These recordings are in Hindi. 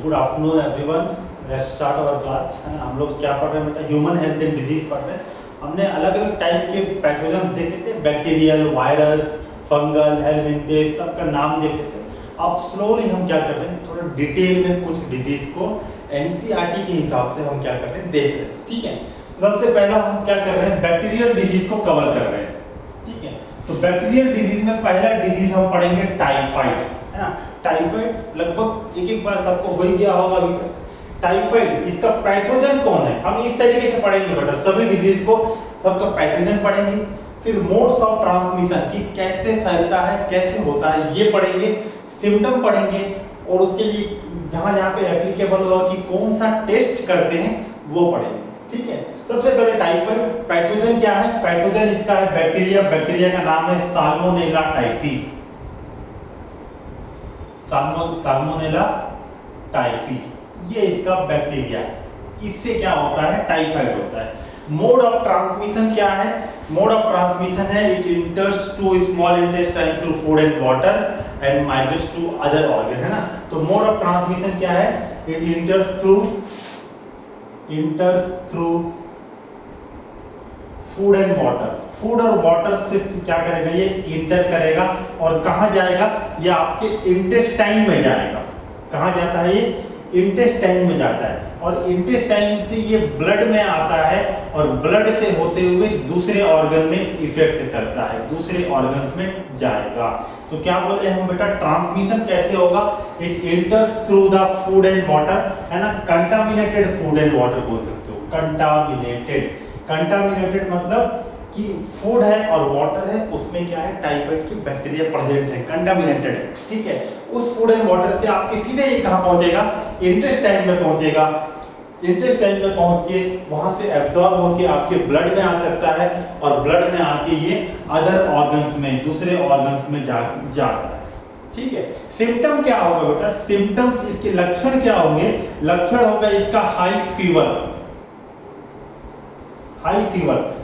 Good afternoon everyone. Let's start our class. हम लोग क्या पढ़ रहे हैं बेटा? ह्यूमन हेल्थ एंड डिजीज पढ़ रहे हैं। हमने अलग अलग टाइप के पैथोजेंस देखे थे, बैक्टीरियल, वायरस, फंगल, हेलमिंथेस, सबका नाम देखे थे। अब स्लोली हम क्या कर रहे हैं, थोड़ा डिटेल में कुछ डिजीज को एनसीईआरटी के हिसाब से हम क्या कर रहे हैं, देख रहे हैं। ठीक है, सबसे पहला हम क्या कर रहे हैं, बैक्टीरियल डिजीज को कवर कर रहे हैं। ठीक है, तो बैक्टीरियल डिजीज में पहला डिजीज हम पढ़ेंगे टाइफाइड, है ना। टाइफाइड लगभग एक बार सबको हो ही गया होगा अभी तक। टाइफाइड, इसका पैथोजन कौन है, हम इस तरीके से पढ़ेंगे बेटा। सभी डिजीज को सबका पैथोजन पढ़ेंगे, फिर मोड्स ऑफ ट्रांसमिशन कि कैसे फैलता है, कैसे होता है, ये पढ़ेंगे। सिम्टम पढ़ेंगे और उसके लिए जहां जहां पे एप्लीकेबल होगा कि कौन सा टेस्ट करते हैं वो पढ़ेंगे। ठीक है, सबसे पहले टाइफाइड पैथोजन क्या है। पैथोजन इसका है बैक्टीरिया। बैक्टीरिया का नाम है साल्मोनेला टाइफी। साल्मोनेला टाइफी, ये इसका बैक्टीरिया है। इससे क्या होता है, टाइफाइड होता है। मोड ऑफ ट्रांसमिशन क्या है? मोड ऑफ ट्रांसमिशन है it enters to small intestine through food and water and migrates to other organ, है ना। तो मोड ऑफ ट्रांसमिशन क्या है? It enters through food and water. Food और वाटर से क्या करेगा, ये इंटर करेगा और कहां जाएगा, ये आपके इंटेस्टाइन में जाएगा। कहां जाता है ये? इंटेस्टाइन में जाता है और इंटेस्टाइन से ये ब्लड में आता है और ब्लड से होते हुए दूसरे ऑर्गन में इफेक्ट करता है, दूसरे ऑर्गन्स में जाएगा। तो क्या बोले हम बेटा, ट्रांसमिशन कैसे होगा? It enters through the food and water, है ना। कंटामिनेटेड फूड एंड वाटर बोल सकते हो। कंटामिनेटेड मतलब कि फूड है और वाटर है, उसमें क्या है, टाइफाइड की बैक्टीरिया प्रेजेंट है, कंटामिनेटेड है। ठीक है, उस फूड एंड वाटर से आपके सीधे ये कहां पहुंचेगा, इंटेस्टाइन में पहुंचेगा। इंटेस्टाइन में पहुंच के वहां से एब्जॉर्ब होके आपके ब्लड में आ सकता है और ब्लड में आके ये अदर ऑर्गन्स में, दूसरे ऑर्गन्स में जाता है। ठीक है, सिम्टम क्या होगा बेटा? सिम्टम्स, इसके लक्षण क्या होंगे? लक्षण होगा इसका high fever,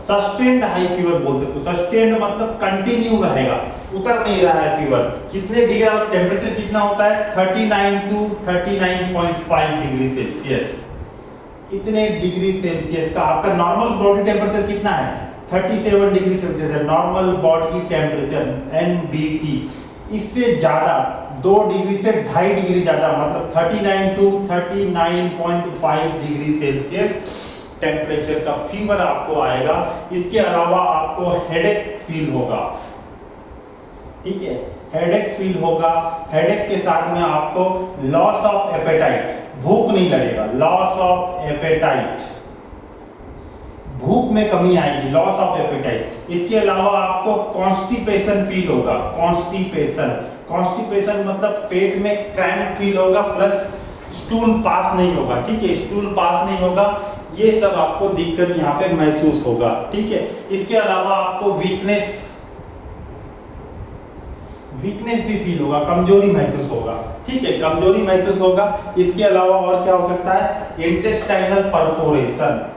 sustained high fever बोल सकते हो। सस्टेन्ड मतलब कंटिन्यू रहेगा, उतर नहीं रहा है फीवर। कितने डिग्री टेम्परेचर कितना होता है? 39 to 39.5 डिग्री सेल्सियस। कितने डिग्री सेल्सियस का आपका नॉर्मल बॉडी टेम्परेचर कितना है? 37 डिग्री सेल्सियस है नॉर्मल बॉडी टेम्परेचर, NBT। इससे ज्यादा 2 डिग्री से 2.5 डिग्री ज्यादा मतलब 39 to 39.5 डिग्री सेल्सियस टेम्परेचर का फीवर आपको आएगा। इसके अलावा आपको हेडेक फील होगा। ठीक है, हेडेक फील होगा। हेडेक के साथ में आपको लॉस ऑफ एपेटाइट, भूख नहीं लगेगा, लॉस ऑफ एपेटाइट, भूख में कमी आएगी, लॉस ऑफ एपेटाइट। इसके अलावा आपको कॉन्स्टिपेशन फील होगा। कॉन्स्टिपेशन मतलब पेट में क्रैम्प फील होगा, प्लस स्टूल पास नहीं होगा। ठीक है, स्टूल पास नहीं होगा, ये सब आपको दिक्कत यहाँ पे महसूस होगा। ठीक है, इसके अलावा आपको वीकनेस भी फील होगा, कमजोरी महसूस होगा। ठीक है, कमजोरी महसूस होगा। इसके अलावा और क्या हो सकता है? इंटेस्टाइनल परफोरेशन,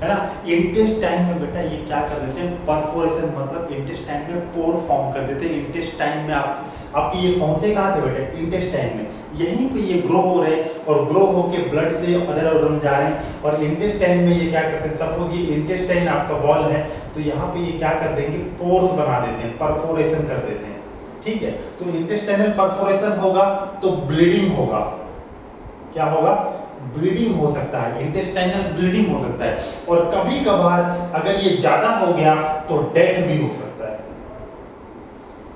है ना। इंटेस्टाइन में बेटा ये क्या कर देते हैं, परफोरेशन मतलब इंटेस्टाइन में पोर फॉर्म कर देते हैं। इंटेस्टाइन में आपकी ये पहुंचे कहाँ थे बेटा? इंटेस्टाइन में। यहीं पे ये ग्रो हो रहे हैं और ग्रो होके ब्लड से अदर ऑर्गन जा रहे हैं और इंटेस्टाइन में ये क्या करते हैं, सपोज ये इंटेस्टाइन आपका वॉल है तो यहाँ पे ये क्या कर देंगे, पोर्स बना देते हैं, परफोरेशन कर देते हैं। ठीक है, तो इंटेस्टाइनल परफोरेशन होगा तो ब्लीडिंग होगा। क्या होगा? ब्लीडिंग हो सकता है, इंटेस्टाइनल ब्लीडिंग हो सकता है और कभी कभार अगर ये ज्यादा हो गया तो डेथ भी हो सकता है।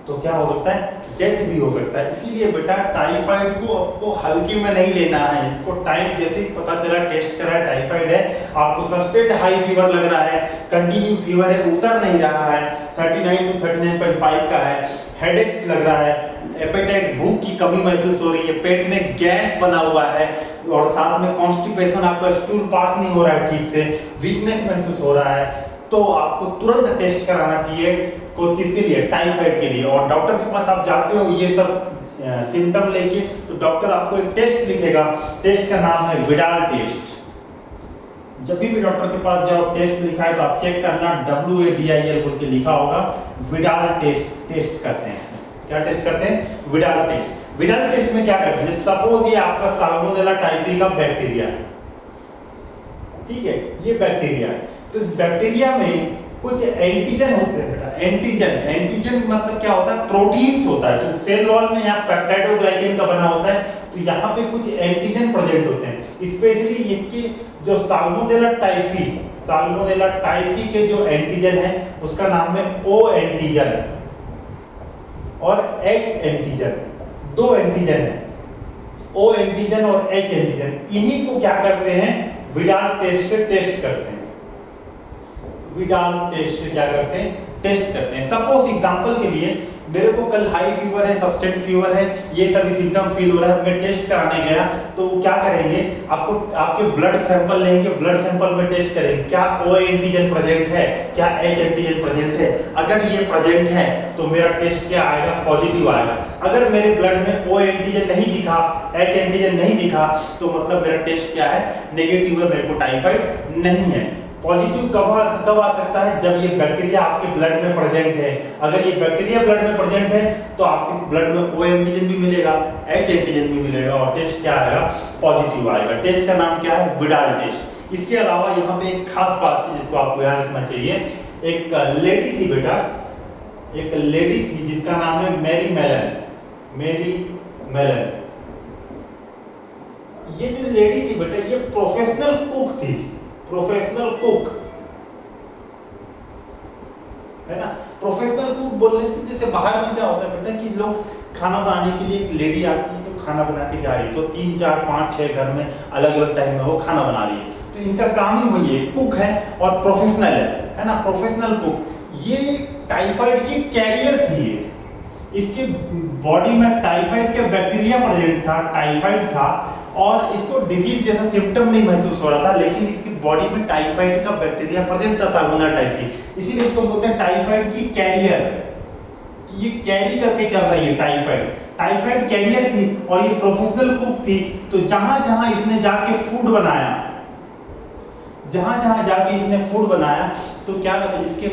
तो क्या हो सकता है? डेथ भी हो सकता है। इसीलिए बेटा टाइफाइड को आपको हल्के में नहीं लेना है। इसको टाइम जैसे ही पता चला, टेस्ट करा टाइफाइड है, आपको सस्टेन्ड हाई फीवर लग रहा है, कंटिन्यू फीवर है, उतर नहीं रहा है, 39 to 39.5 का है, हेडेक लग रहा है, एपेटाइट भूख की कमी महसूस हो रही है, पेट में गैस बना हुआ है और साथ में कॉन्स्टिपेशन, आपका स्टूल पास नहीं हो रहा है ठीक से, वीकनेस महसूस हो रहा है, तो आपको तुरंत टेस्ट कराना चाहिए। किसके लिए? टाइफाइड के लिए। और डॉक्टर के पास आप जाते हो ये सब सिम्टम लेके, तो डॉक्टर आपको एक टेस्ट लिखेगा। टेस्ट का नाम है विडाल टेस्ट। जब भी डॉक्टर के पास जाओ टेस्ट लिखा है तो आप चेक करना, WADIL बोल के लिखा होगा, विडाल टेस्ट करते हैं। क्या टेस्ट करते हैं? Widal test. विडाल टेस्ट में क्या करते हैं? सपोज ये आपका साल्मोनेला टाइफी का बैक्टीरिया, ठीक है, ये बैक्टीरिया है, तो इस बैक्टीरिया में कुछ एंटीजन होते हैं बेटा। एंटीजन मतलब क्या होता है? प्रोटीन्स होता है। तो सेल वॉल में यहाँ पेप्टाइडोग्लाइकन का बना होता है, तो यहाँ पे कुछ एंटीजन प्रेजेंट होते हैं। स्पेशली इसके जो साल्मोनेला टाइफी के जो एंटीजन है उसका नाम है O एंटीजन और H एंटीजन। दो एंटीजन है, O एंटीजन और H एंटीजन। इन्हीं को क्या करते हैं? विडाल टेस्ट से टेस्ट करते हैं। विडाल टेस्ट से क्या करते हैं? टेस्ट करते हैं। सपोज एग्जांपल के लिए मेरे को कल हाई फीवर है, सस्टेंड फीवर है, ये सभी सिम्टम फील हो रहा है, मैं टेस्ट कराने गया तो वो क्या करेंगे? आपको आपके ब्लड सैंपल लेंगे, ब्लड सैंपल में टेस्ट करेंगे क्या O एंटीजन प्रेजेंट है, क्या H एंटीजन प्रेजेंट है। अगर ये प्रेजेंट है तो मेरा टेस्ट क्या आएगा? पॉजिटिव आएगा। अगर मेरे ब्लड में O एंटीजन नहीं दिखा, H एंटीजन नहीं दिखा, तो मतलब मेरा टेस्ट क्या है? नेगेटिव है, मेरे को टाइफाइड नहीं है। पॉजिटिव कब आ सकता है? जब ये बैक्टीरिया आपके ब्लड में प्रेजेंट है। अगर ये बैक्टीरिया ब्लड में प्रेजेंट है तो आपके ब्लड में O एंटीजन भी मिलेगा, H एंटीजन भी मिलेगा और टेस्ट क्या आएगा? पॉजिटिव आएगा। टेस्ट का नाम क्या है? Widal test. इसके अलावा यहाँ पे एक खास बात थी जिसको आपको याद रखना चाहिए। एक लेडी थी बेटा, एक लेडी थी जिसका नाम है मैरी मेलन। ये जो लेडी थी बेटा, ये प्रोफेशनल कुक थी, प्रोफेशनल कुक है ना। प्रोफेशनल कुक बोलने से जैसे बाहर में क्या होता है बेटा कि लोग खाना बनाने के लिए, एक लेडी आती है जो खाना बना के जा रही है, तो 3 4 5 6 घर में अलग अलग टाइम में वो खाना बना रही है, तो इनका काम ही वही है, कुक है और प्रोफेशनल है ना, प्रोफेशनल कुक। ये टाइफाइड की कैरियर थी। इसके बॉडी में टाइफाइड का बैक्टीरिया प्रेजेंट था, टाइफाइड था, और इसको डिजीज जैसा सिम्टम नहीं महसूस हो रहा था, लेकिन इसकी बॉडी में टाइफाइड का बैक्टीरिया प्रेजेंट था, साल्मोनेला टाइफी। इसीलिए इसको बोलते हैं टाइफाइड की कैरियर, कि ये कैरी करके चल रही है टाइफाइड कैरियर थी और ये प्रोफेशनल कुक थी। तो जहां जहां इसने जाके फूड बनाया, तो क्या कहते इसके,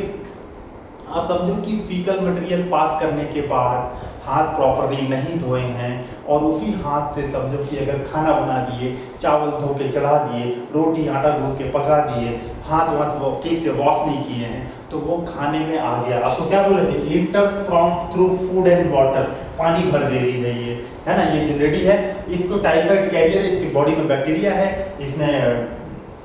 आप समझो कि फीकल मटेरियल पास करने के बाद हाथ प्रॉपर्ली नहीं धोए हैं और उसी हाथ से समझो कि अगर खाना बना दिए, चावल धो के चढ़ा दिए, रोटी आटा गूंथ के पका दिए, हाथ वो ठीक से वॉश नहीं किए हैं, तो वो खाने में आ गया। आपको क्या बोल रहे थे? इंटर्स from through food and water, पानी भर दे रही है ये, है ना। ये जो लेडी है इसको टाइफाइड कैरियर, इसकी बॉडी में बैक्टीरिया है, इसने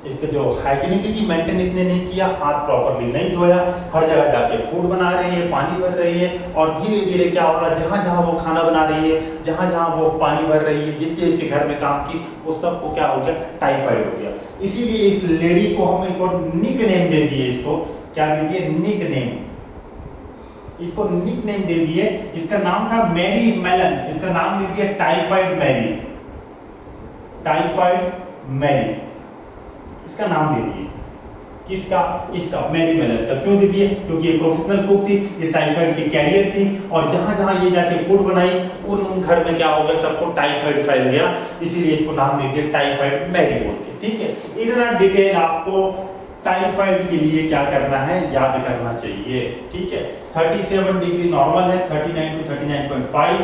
इसके जो हाइजीनिसिटी मेंटेन इसने नहीं किया, हाथ प्रॉपर्ली नहीं धोया, हर जगह जाके फूड बना रही है, पानी भर रही है, और धीरे धीरे क्या हो रहा है, जहाँ जहाँ वो खाना बना रही है, जहाँ जहाँ वो पानी भर रही है, जिसके इसके घर में काम की, उस सबको क्या हो गया? टाइफाइड हो गया। इसीलिए इस लेडी को हम एक और निक नेम दे दिए, इसको क्या दे दिए? Nickname. इसको निक नेम दे दिए, इसका नाम था मैरी मेलन, इसका नाम दे दिया टाइफाइड मैरी, इसका नाम दे दिए। किसका? इसका, मैरी मेलन का। क्यों दे दिए? क्योंकि ये प्रोफेशनल कुक थी, ये टाइफाइड की कैरियर थी, और जहां जहां ये जाके फूड बनाई उन घर में क्या हो गया? सबको टाइफाइड फैल गया, इसीलिए इसको नाम दे दिया टाइफाइड मैरी बोल के। ठीक है, इतना डिटेल आपको टाइफाइड के लिए क्या करना है? याद करना चाहिए। ठीक है, 37 डिग्री नॉर्मल है, 39 to 39.5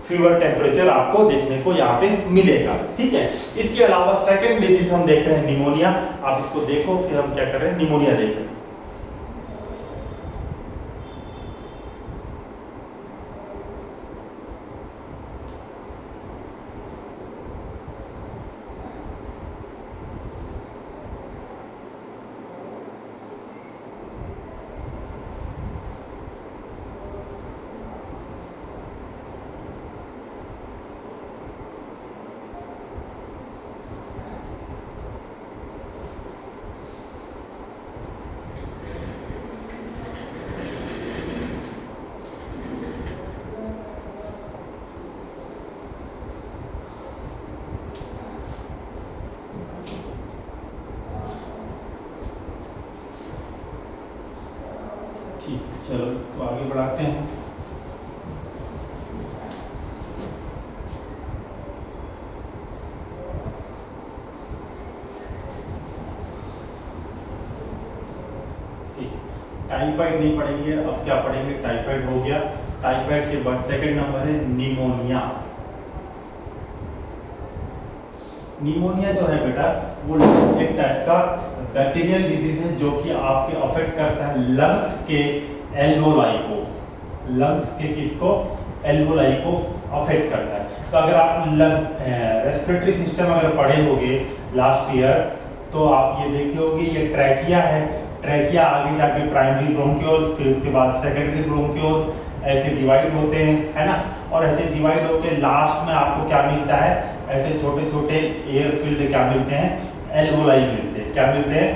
फीवर टेम्परेचर आपको देखने को यहाँ पे मिलेगा। ठीक है, इसके अलावा सेकंड डिजीज हम देख रहे हैं निमोनिया। आप इसको देखो, फिर हम क्या कर रहे हैं? निमोनिया देख रहे हैं। चलो इसको आगे बढ़ाते हैं। टाइफाइड नहीं पढ़ेंगे, अब क्या पढ़ेंगे, टाइफाइड हो गया। टाइफाइड के बाद सेकंड नंबर है निमोनिया। निमोनिया जो है बेटा वो एक टाइप का बैक्टीरियल डिजीज है जो कि आपके अफेक्ट करता है लंग्स के एल्वोलाई को, लंग्स के किसको, एल्वोलाई को अफेक्ट करता है। तो अगर आप रेस्पिरेटरी सिस्टम अगर पढ़े होंगे लास्ट ईयर तो आप ये देखे होंगे, ये ट्रैकिया है, ट्रैकिया आगे जाके प्राइमरी ब्रोंक्यूल्स, फिर उसके बाद सेकेंडरी ब्रोंक्यूल्स, ऐसे डिवाइड होते हैं, है ना। और ऐसे डिवाइड होके लास्ट में आपको क्या मिलता है, ऐसे छोटे छोटे एयर फील्ड क्या मिलते हैं, एल्वोलाई मिलते हैं। क्या मिलते हैं,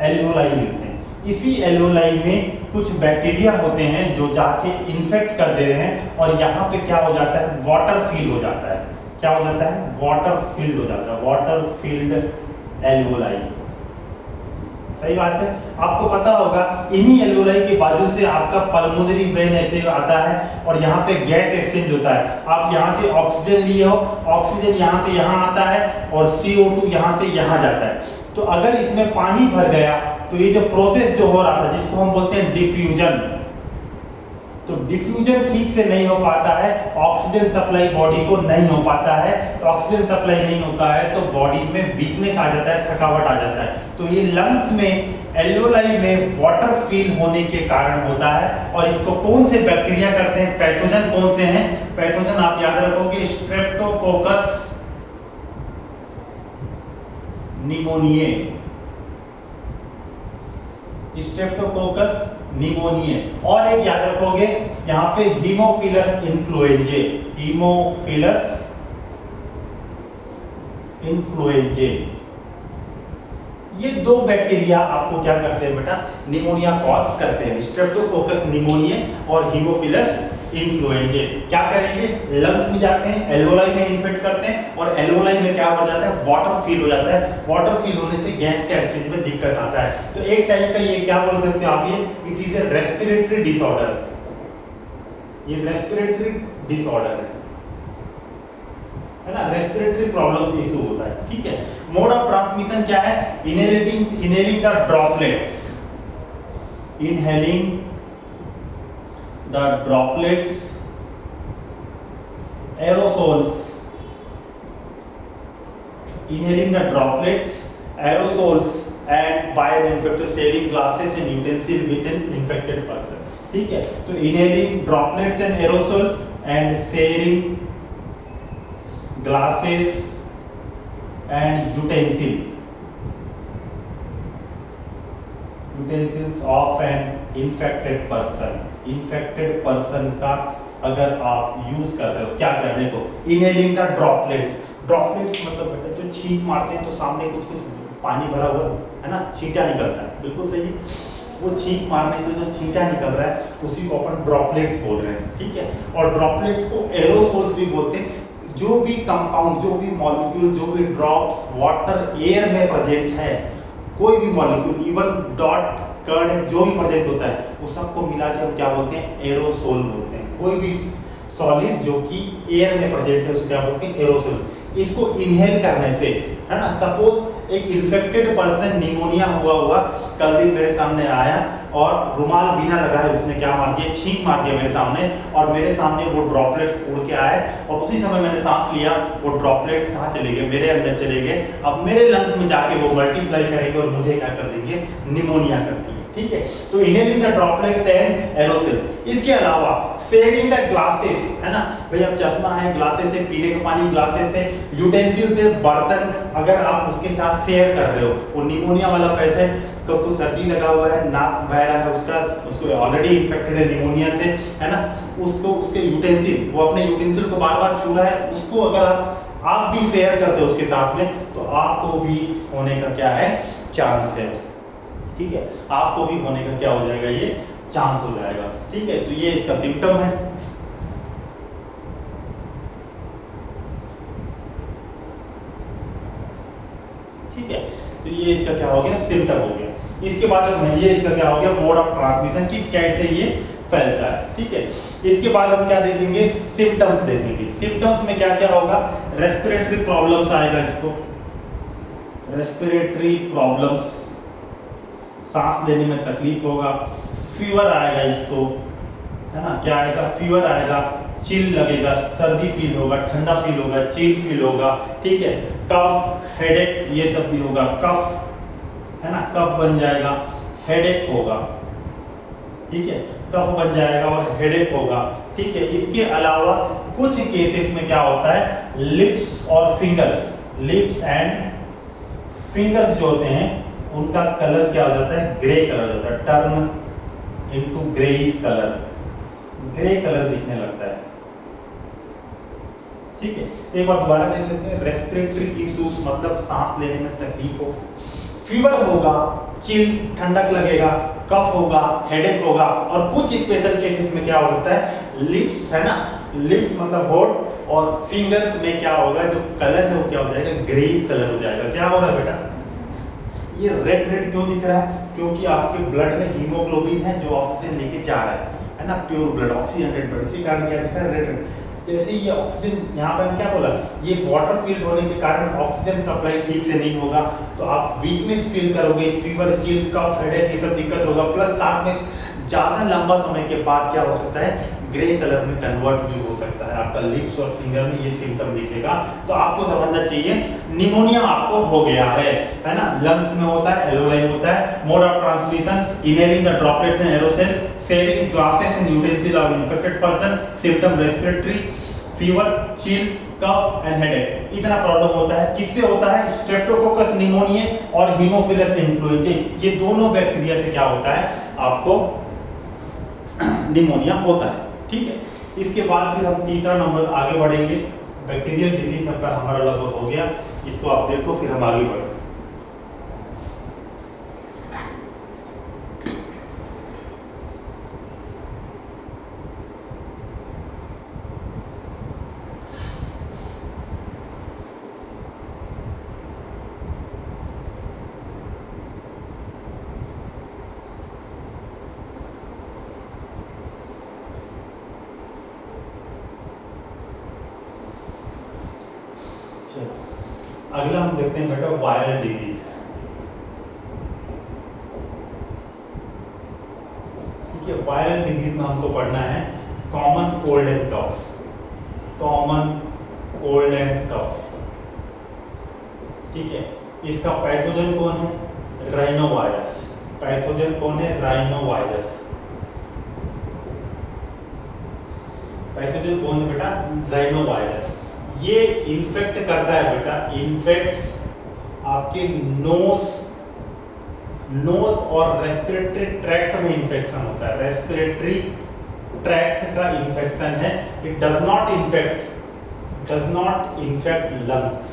एल्वोलाई मिलते हैं। इसी एल्वोलाई में कुछ बैक्टीरिया होते हैं जो जाके इन्फेक्ट कर दे रहे हैं और यहाँ पे क्या हो जाता है, वाटर फील्ड हो जाता है। क्या हो जाता है, वाटर फील्ड हो जाता है, वाटर फील्ड एल्वोलाई। सही बात है। आपको पता होगा इन्हीं एल्वोलाई के बाजू से आपका पल्मोनरी वेन ऐसे आता है और यहाँ पे गैस एक्सचेंज होता है। आप यहाँ से ऑक्सीजन लिए हो, ऑक्सीजन यहाँ से यहाँ आता है और CO2 यहाँ से यहाँ जाता है। तो अगर इसमें पानी भर गया तो ये जो प्रोसेस जो हो रहा था जिसको हम बोलते हैं डिफ्यूजन, तो डिफ्यूजन ठीक से नहीं हो पाता है, ऑक्सीजन सप्लाई बॉडी को नहीं हो पाता है। तो ऑक्सीजन सप्लाई नहीं होता है तो बॉडी में वीकनेस आ जाता है, थकावट आ जाता है। तो ये लंग्स में एल्वोलाई में वाटर फील होने के कारण होता है। और इसको कौन से बैक्टीरिया करते हैं, पैथोजन कौन से हैं, पैथोजन आप याद रखोगे, स्ट्रेप्टोकोकस निमोनिये, स्ट्रेप्टोकोकस निमोनिये। और एक याद रखोगे यहाँ पे हीमोफिलस इन्फ्लुएंजे, हीमोफिलस इन्फ्लुएंजे। ये दो बैक्टीरिया आपको क्या करते हैं बेटा, निमोनिया कॉज करते हैं, स्ट्रेप्टोकोकस निमोनिये और हीमोफिलस इन्फ्लुएंजे। क्या करेंगे, लंग्स में जाते हैं, एल्वोलाई में इन्फेक्ट करते हैं और एल्वोलाई में क्या हो जाता है, वाटर फील हो जाता है। वाटर फील होने से गैस के एक्सचेंज में दिक्कत आता है। तो एक टाइप का ये क्या बोल सकते हैं आप, ये it is A respiratory disorder, ये रेस्पिरेटरी डिसऑर्डर है ना, रेस्पिरेटरी प्रॉब्लम से इशू होता है। ठीक है। मोड ऑफ ट्रांसमिशन क्या है, inhaling the droplets, inhaling the droplets, aerosols, inhaling the droplets, aerosols and by an infected sharing glasses and utensil with an infected person। ठीक है। तो inhaling droplets and aerosols and sharing glasses and utensils of an infected person, infected person का अगर आप यूज कर रहे हो, क्या कर रहे हो, इनहेलिंग द ड्रॉपलेट्स, ड्रॉपलेट्स मतलब बेटा जो छींक मारते हैं तो सामने कुछ कुछ पानी भरा हुआ है ना, छींटा निकलता है, बिल्कुल सही। वो छींक मारने से जो छींटा निकल रहा है उसी को अपन ड्रॉपलेट्स बोल रहे हैं। ठीक है। और ड्रॉपलेट्स को एरोसोल्स भी बोलते हैं। जो भी कंपाउंड, जो भी मॉलिक्यूल, जो भी ड्रॉप्स वाटर एयर में प्रेजेंट है, कोई भी मॉलिक्यूल, इवन डॉट कण जो भी प्रेजेंट होता है वो सबको मिला के हम क्या बोलते हैं, एरोसोल बोलते हैं। कोई भी सॉलिड जो कि एयर में प्रेजेंट है उसको क्या बोलते हैं, एरोसोल। इसको इनहेल करने से, है ना, सपोज एक इन्फेक्टेड पर्सन निमोनिया हुआ कल दिन मेरे सामने आया और रुमाल बिना लगाए उसने क्या मार दिया, छींक मार दिया मेरे सामने, और मेरे सामने वो ड्रॉपलेट्स उड़ के आए और उसी समय मैंने सांस लिया, वो ड्रॉपलेट्स कहाँ चले गए, मेरे अंदर चले गए। अब मेरे लंग्स में जाके वो मल्टीप्लाई करेंगे और मुझे क्या कर देंगे, निमोनिया कर देंगे। ठीक है। तो inhaling the droplets and aerosols. इसके अलावा शेयरिंग द ग्लासेस, है ना भाई, अब चश्मा है, ग्लासेस से पीने का पानी, ग्लासेस से, यूटेंसिल से बर्तन, अगर आप उसके साथ शेयर कर रहे हो, वो निमोनिया वाला पेशेंट तो उसको सर्दी लगा हुआ है, नाक बह रहा है उसका, उसको ऑलरेडी इन्फेक्टेड है निमोनिया से, है ना, उसको उसके यूटेंसिल, वो अपने यूटेंसिल को बार बार छू रहा है, उसको अगर आप भी शेयर करते हो उसके साथ में तो आपको भी होने का क्या है, चांस है। ठीक है। आपको भी होने का क्या हो जाएगा, ये चांस हो जाएगा। ठीक है। तो ये इसका सिम्टम है। ठीक है। तो ये इसका क्या हो गया, सिम्टम हो गया। इसके बाद ये इसका क्या हो गया, मोड ऑफ ट्रांसमिशन की कैसे ये फैलता है। ठीक है। इसके बाद हम क्या देखेंगे, सिम्टम्स देखेंगे। सिम्टम्स में क्या क्या होगा, रेस्पिरेटरी प्रॉब्लम्स आएगा, इसको रेस्पिरेटरी प्रॉब्लम्स सांस लेने में तकलीफ होगा, फीवर आएगा इसको, है ना, क्या आएगा, फीवर आएगा, चिल लगेगा, सर्दी फील होगा, ठंडा फील होगा, चिल फील होगा, ठीक है, कफ, हेडेक, ये सब भी होगा, कफ, है ना, कफ बन जाएगा, हेडेक होगा, ठीक है, कफ बन जाएगा और हेडेक होगा, ठीक है। इसके अलावा कुछ केसेस में क्या होता है, लिप्स और फिंगर्स, लिप्स एंड फिंगर्स जो होते हैं उनका कलर क्या हो जाता है, ग्रे कलर हो जाता है, turn into greyish colour, grey colour दिखने लगता है, ठीक है। तो एक बार दोबारा देख लेते हैं, रेस्पिरेटरी इश्यूज मतलब सांस लेने में तकलीफ हो, फीवर होगा, चिल ठंडक लगेगा, कफ होगा, हेडेक होगा, और कुछ स्पेशल केसेस में क्या हो सकता है, लिप्स, है ना, लिप्स मतलब होठ, और फिंगर में क्या होगा, जो कलर है वो क्या हो जाएगा, ग्रेइश कलर हो जाएगा। क्या हो रहा है बेटा, ये रेड रेड क्यों दिख रहा है, क्योंकि आपके ब्लड में हीमोग्लोबिन है जो ऑक्सीजन लेके जा रहा है ना, प्योर ब्लड, ऑक्सीजनेटेड ब्लड, इसी कारण क्या दिख रहा है, रेड रेड। जैसे ये ऑक्सीजन, यहाँ पे हम क्या बोला, ये वाटर फील्ड होने के कारण ऑक्सीजन सप्लाई ठीक से नहीं होगा, तो आप वीकनेस फील करोगे, फीवर, चिल, कफ, हेडेक, ये सब दिक्कत होगा, प्लस साथ में ज़्यादा लंबा समय के बाद क्या हो सकता है, ग्रे कलर में कन्वर्ट भी हो सकता है, आपका लिप्स और फिंगर में ये सिम्टम दिखेगा। तो आपको समझना चाहिए निमोनिया आपको हो गया है ना, लंग्स में होता है, एलोलाइन होता है, mode of transmission, inhaling the droplets in aerosol, sharing gases in utensil of infected person, symptom respiratory, fever, chill, cough and headache, इतना प्रॉब्लम होता है। किससे होता है, स्ट्रेप्टोकोकस निमोनियाe और हीमोफिलस इन्फ्लुएंजा, ये दोनों बैक्टीरिया से क्या होता है, आपको निमोनिया होता है, ठीक है। इसके बाद फिर हम तीसरा नंबर आगे बढ़ेंगे, बैक्टीरियल डिजीज का हमारा लगभग हो गया, इसको आप देखो फिर हम आगे बढ़ेंगे। अगला हम देखते हैं बेटा वायरल डिजीज, ठीक है। वायरल डिजीज में हमको पढ़ना है common cold and cough, common cold and cough, ठीक है। इसका पैथोजन कौन है, राइनोवायरस, पैथोजन कौन है, राइनोवायरस, पैथोजन कौन है बेटा, राइनोवायरस। ये इन्फेक्ट करता है बेटा, इन्फेक्ट्स आपके नोज और रेस्पिरेटरी ट्रैक्ट में इन्फेक्शन होता है, रेस्पिरेटरी ट्रैक्ट का इन्फेक्शन है। It does not infect lungs.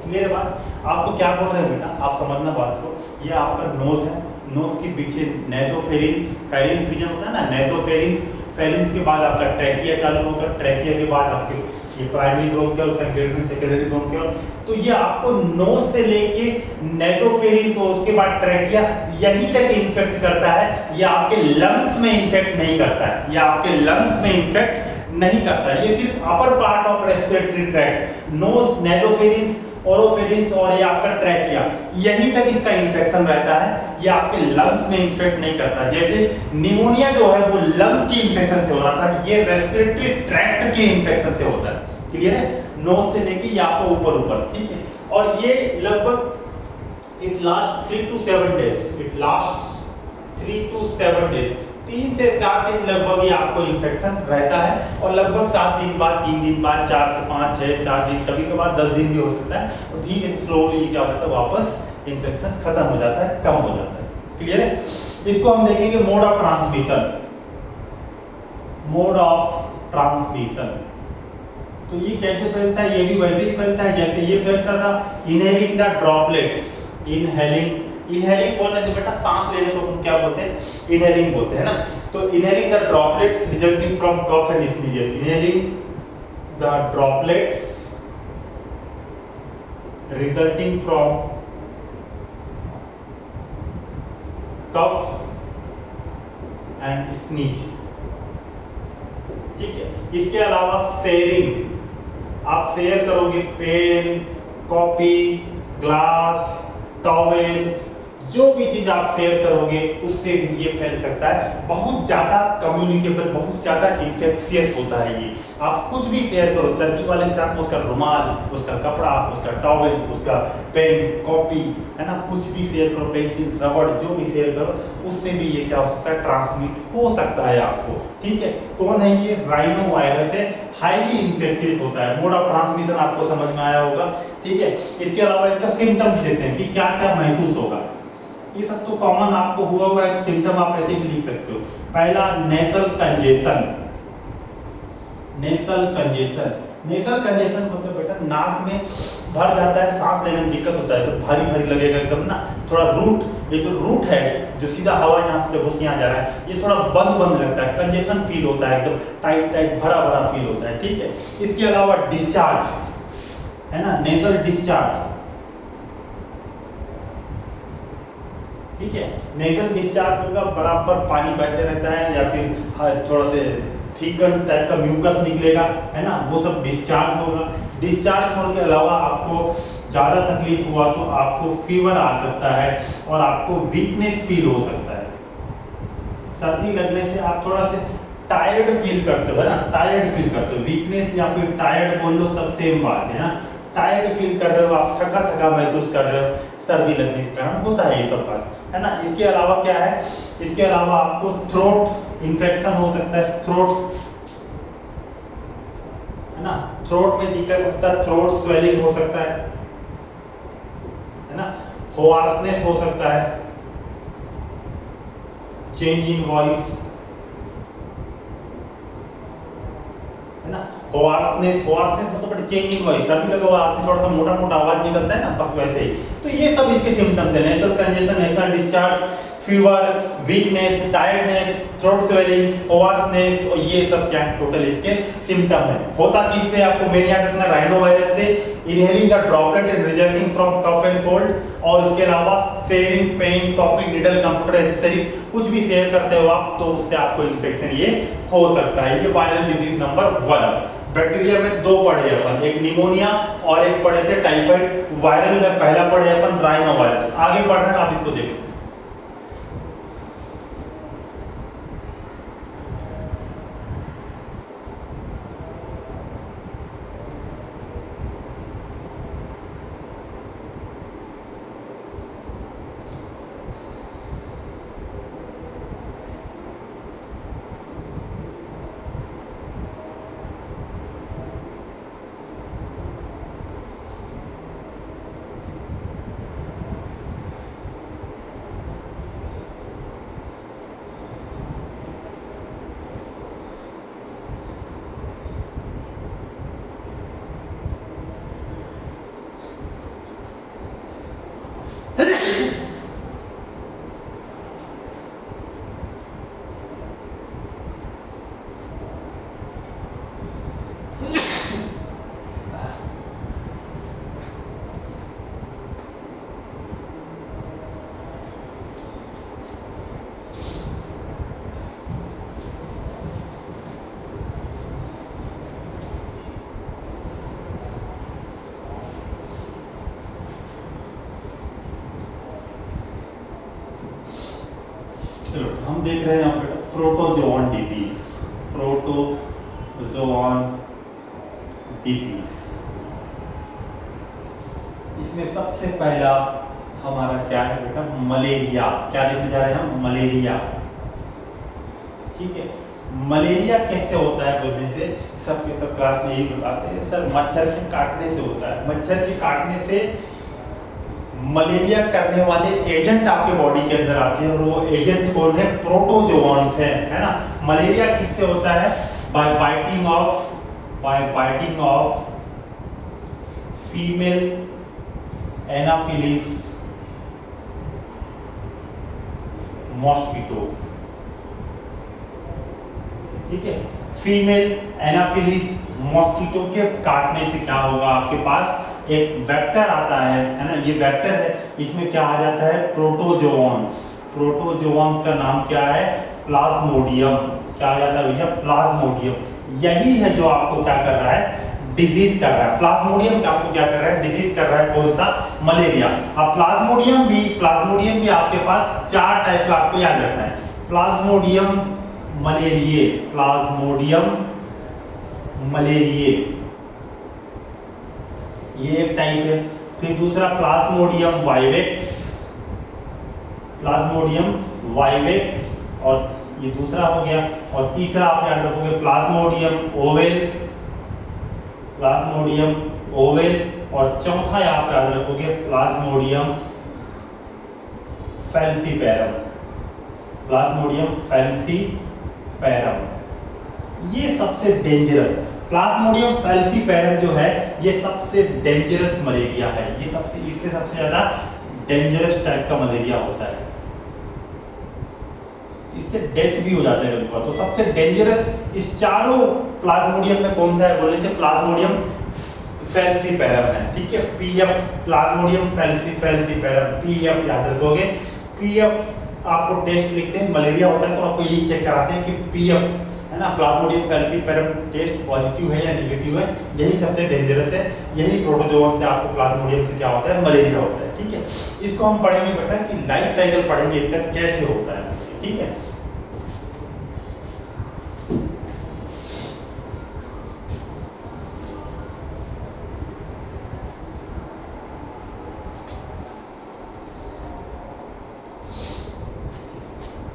Clear बात, आपको क्या बोल रहे हैं बेटा, आप समझना बात को। ये आपका नोज है, नोज के पीछे नेसोफेरिंग्स, फेरिंग्स रीजन होता है ना, नेसोफेरिंग्स, फेरिंग्स के बाद आपका ट्रैकिया चालू होगा, ट्रैकिया के बाद आपके ये प्राइमरी ब्रोंकियल, सेकेंडरी ब्रोंकियल। तो ये आपको नोज से लेके नेसोफेरिंग्स और उसके बाद ट्रैकिया यहीं तक इन्फेक्ट करता है। ये आपके लंग्स में इन्फेक्ट नहीं करता है, ये आपके लंग्स में इन्फेक्ट नहीं करता है। ये सिर्फ upper part of respiratory tract, nose, nasopharynx, oropharynx और ये आपका ट्रैकिया, यहीं तक इसका इन्फेक्शन रहता है, ये आपके लंग्स में इन्फेक्ट नहीं करता। जैसे निमोनिया जो है वो लंग की इन्फेक्शन से हो रहा था, ये रेस्पिरेटरी ट्रैक्ट के इन्फेक्शन से होता है। क्लियर है, नोज से लेके ये आपको ऊपर, ठीक है। और ये लगभग it last 3 to 7 days, it last 3 to 7 days, 3 से 7 दिन लगभग ये आपको इन्फेक्शन रहता है। और लगभग 7 दिन बाद, 3 दिन बाद, 4 से 5, 6, 7 दिन, कभी कभार 10 दिन भी हो सकता है। तो धीरे स्लोली क्या होता है, वापस इन्फेक्शन खत्म हो जाता है, कम हो जाता है। क्लियर है, इसको हम देखेंगे mode of transmission, mode of transmission. तो ये कैसे फैलता है, ये भी वैसे ही फैलता है जैसे ये फैलता था, इनहेलिंग द ड्रॉपलेट्स, इनहेलिंग बोलने से बेटा सांस लेने को हम क्या बोलते हैं, इनहेलिंग बोलते हैं ना। तो inhaling the droplets resulting from cough and sneezes, inhaling the droplets resulting from cough and sneeze, ठीक है। इसके अलावा शेयरिंग, आप शेयर करोगे पेन, कॉपी, ग्लास, टॉवेल, जो भी चीज आप शेयर करोगे उससे भी ये फैल सकता है। बहुत ज्यादा कम्युनिकेबल, बहुत ज्यादा इन्फेक्शियस होता है ये। आप कुछ भी शेयर करो सर्दी वाले इंसान को, उसका रुमाल, उसका कपड़ा, उसका टॉवेल, उसका पेन, कॉपी, है ना, कुछ भी शेयर करो, पेंसिल, रबड़, जो भी शेयर करो, उससे भी ये क्या हो सकता है, ट्रांसमिट हो सकता है आपको। ठीक है, कौन है ये? राइनो वायरस है, हाईली इन्फेक्शियस होता है। मोड ऑफ ट्रांसमिशन आपको समझ में आया होगा। ठीक है, इसके अलावा इसका सिम्टम्स देते हैं कि क्या क्या महसूस होगा। ये सब तो कॉमन आपको हुआ है, तो सिम्टम आप ऐसे भी लिख सकते हो। पहला नेसल कंजेशन। नेसल कंजेशन, नेसल कंजेशन मतलब बेटा नाक में भर जाता है, सांस लेने में दिक्कत होता है, तो भारी भारी लगेगा एकदम ना, थोड़ा रूट, ये जो रूट है जो सीधा हवा यहाँ से घुस के यहाँ जा रहा है, ये थोड़ा बंद बंद लगता है, कंजेशन फील होता है, एकदम टाइट टाइट भरा भरा फील होता है। ठीक है, इसके अलावा डिस्चार्ज है ना, नेसल डिस्चार्ज। ठीक है, नेजल डिस्चार्ज होगा, बराबर पानी बहते रहता है, या फिर थोड़ा से थिकन टाइप का म्यूकस निकलेगा, है ना, वो सब डिस्चार्ज होगा। डिस्चार्ज होने के अलावा आपको ज़्यादा तकलीफ हुआ तो आपको फीवर आ सकता है और आपको वीकनेस फील हो सकता है। सर्दी लगने से आप थोड़ा से टायर्ड फील करते हो, है ना, टायर्ड फील करते हो। वीकनेस या फिर टायर्ड बोल लो, सब सेम बात है ना। टायर्ड फील कर रहे हो आप, थका थका महसूस कर रहे हो, सर्दी लगने के कारण होता है ये सब बात, है ना। इसके अलावा क्या है, इसके अलावा आपको थ्रोट इन्फेक्शन हो सकता है, थ्रोट, है ना, थ्रोट में दिक्कत होता है, थ्रोट स्वेलिंग हो सकता है ना, होआर्सनेस हो सकता है, चेंज इन वॉइस, है ना, होआर्सनेस, होआर्सनेस मतलब चेंज इन वॉइस, सर्दी लगा हुआ आदमी थोड़ा सा मोटा मोटा आवाज निकलता है ना, बस वैसे ही। तो ये सब इसके सिम्टम्स हैं, nasal congestion, nasal discharge, fever, weakness, tiredness, throat swelling, hoarseness, और ये सब क्या है, टोटल इसके सिम्टम है। होता किससे आपको मेन याद रखना, राइनो वायरस से, inhaling the droplet and resulting from cough and cold, और उसके अलावा sharing pen, copy, needle, computer accessories, कुछ भी शेयर करते हो आप तो उससे आपको इन्फेक्शन ये हो सकता है। ये वायरल डिजीज नंबर 1। बैक्टीरिया में 2 पढ़े अपन, एक निमोनिया और एक पढ़े थे टाइफाइड। वायरल में पहला पढ़े अपन राइनो वायरस। आगे पढ़ रहे हैं, आप इसको देखो। हम देख रहे हैं यहाँ पे प्रोटोजोआन डिजीज, प्रोटोजोआन डिजीज। इसमें सबसे पहला हमारा क्या है बेटा, मलेरिया। क्या देखने जा रहे हैं हम, मलेरिया। ठीक है, मलेरिया कैसे होता है बोलने से सबके सब क्लास में यही बताते हैं सर, मच्छर के काटने से होता है। मच्छर के काटने से मलेरिया करने वाले एजेंट आपके बॉडी के अंदर आते हैं, और वो एजेंट कौन है, प्रोटोजोआन्स है ना। मलेरिया किससे होता है, by biting of female anopheles mosquito. ठीक है, फीमेल एनाफिलिस मॉस्किटो के काटने से क्या होगा, आपके पास एक वेक्टर आता है ना, ये वेक्टर है, इसमें क्या आ जाता है, प्रोटोजोआन्स। प्रोटोजोआन्स का नाम क्या है, प्लाज्मोडियम। क्या आ जाता है भैया, प्लाज्मोडियम। यही है जो आपको क्या कर रहा है, डिजीज कर रहा है। प्लाज्मोडियम क्या आपको क्या कर रहा है, डिजीज कर रहा है, कौन सा, मलेरिया। अब प्लाज्मोडियम भी आपके पास 4 टाइप का आपको याद रखना है। प्लाज्मोडियम मलेरिये, प्लाज्मोडियम मलेरिये ये एक टाइप है। फिर दूसरा प्लाज्मोडियम वाइवेक्स, प्लाज्मोडियम वाइवेक्स, और ये दूसरा हो गया। और तीसरा आप याद रखोगे प्लाज्मोडियम ओवेल, प्लाज्मोडियम ओवेल, और चौथा आप याद रखोगे प्लाज्मोडियम फैल्सीपैरम, प्लाज्मोडियम फैल्सीपैरम। ये सबसे डेंजरस, प्लाज्मोडियम फैल्सीपैरम जो है ये सबसे डेंजरस मलेरिया है। ये इससे सबसे ज्यादा डेंजरस टाइप का मलेरिया होता है, इससे डेथ भी हो जाता है कभी कभार। तो सबसे डेंजरस इस चारों प्लाज्मोडियम में कौन सा है बोलने से प्लाज्मोडियम फैल्सीपैरम है। ठीक है, पीएफ, प्लाज्मोडियम फैल्सीपैरम, पीएफ याद रखोगे। पीएफ आपको टेस्ट लिखते हैं, मलेरिया होता है तो आपको यही चेक कराते हैं कि पीएफ है ना, प्लाज्मोडियम फैल्सीपैरम टेस्ट पॉजिटिव है या नेगेटिव है। यही सबसे डेंजरस है, यही प्रोटोजोआ से आपको प्लाज्मोडियम से क्या होता है, मलेरिया होता है। ठीक है, इसको हम पढ़ेंगे बेटा कि लाइफ साइकिल पढ़ेंगे इसका कैसे होता है। ठीक है,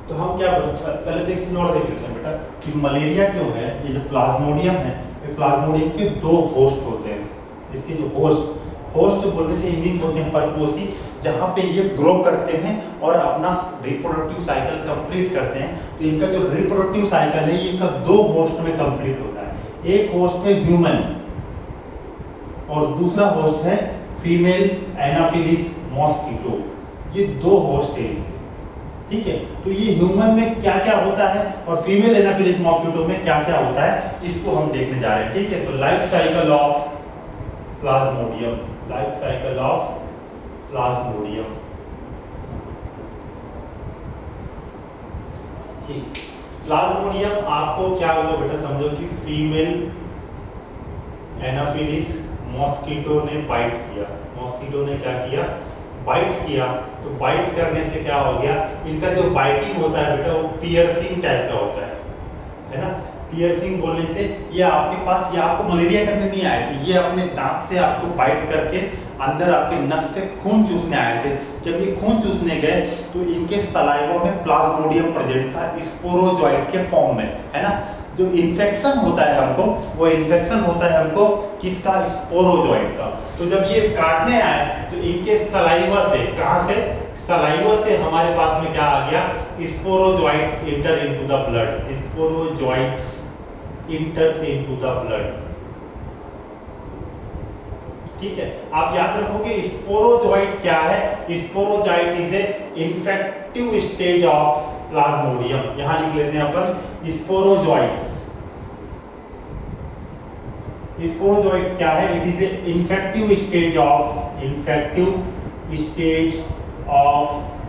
तो हम क्या पहले तो एक चीज और देख लेते हैं बेटा कि मलेरिया जो है, ये जो प्लाज्मोडियम है, ये प्लाज्मोडियम के 2 होस्ट होते हैं। इसके जो होस्ट बोलने से हिंदी में बोलते हैं परपोसी, जहाँ पे ये ग्रो करते हैं और अपना रिप्रोडक्टिव साइकिल कंप्लीट करते हैं। तो इनका जो रिप्रोडक्टिव साइकिल है ये इनका 2 होस्ट में कंप्लीट होता है। एक होस्ट है ह्यूमन और दूसरा होस्ट है फीमेल एनाफिलिस मॉस्किटो। ये 2 होस्ट है इसके। ठीक है, तो ये ह्यूमन में क्या क्या होता है और फीमेल एनाफिलिस मॉस्किटो में क्या क्या होता है, इसको हम देखने जा रहे हैं। ठीक है, तो life cycle of Plasmodium, life cycle of Plasmodium. ठीक, प्लाज्मोडियम आपको क्या होगा बेटा, समझो कि फीमेल एनाफिलिस मॉस्किटो ने बाइट किया, मॉस्किटो ने क्या किया, बाइट किया। तो बाइट करने से क्या हो गया, इनका जो बाइटिंग होता है बेटा वो पियर्सिंग टाइप का होता है ना। पियर्सिंग बोलने से ये आपके पास, ये आपको मलेरिया करने नहीं आए थे, ये अपने दांत से आपको बाइट करके अंदर आपके नस से खून चूसने आए थे। जब ये खून चूसने गए तो इनके सलाइवा में प्लाज्मोडियम प्रेजेंट था स्पोरोजॉइट के फॉर्म में, है ना। जो इन्फेक्शन होता है हमको, वो इन्फेक्शन होता है हमको किसका, स्पोरोजॉइट का। तो जब ये काटने आए तो इनके सलाइवा से, कहां से, सलाइवा से हमारे पास में क्या आ गया, sporozoites enter into the blood, sporozoites enters into the blood. ठीक है, आप याद रखोगे स्पोरोजॉइट क्या है, sporozoite is a infective stage of plasmodium. यहां लिख लेते हैं अपन स्पोरोजॉइट्स। स्पोरोजॉइट्स क्या है, it is a infective stage of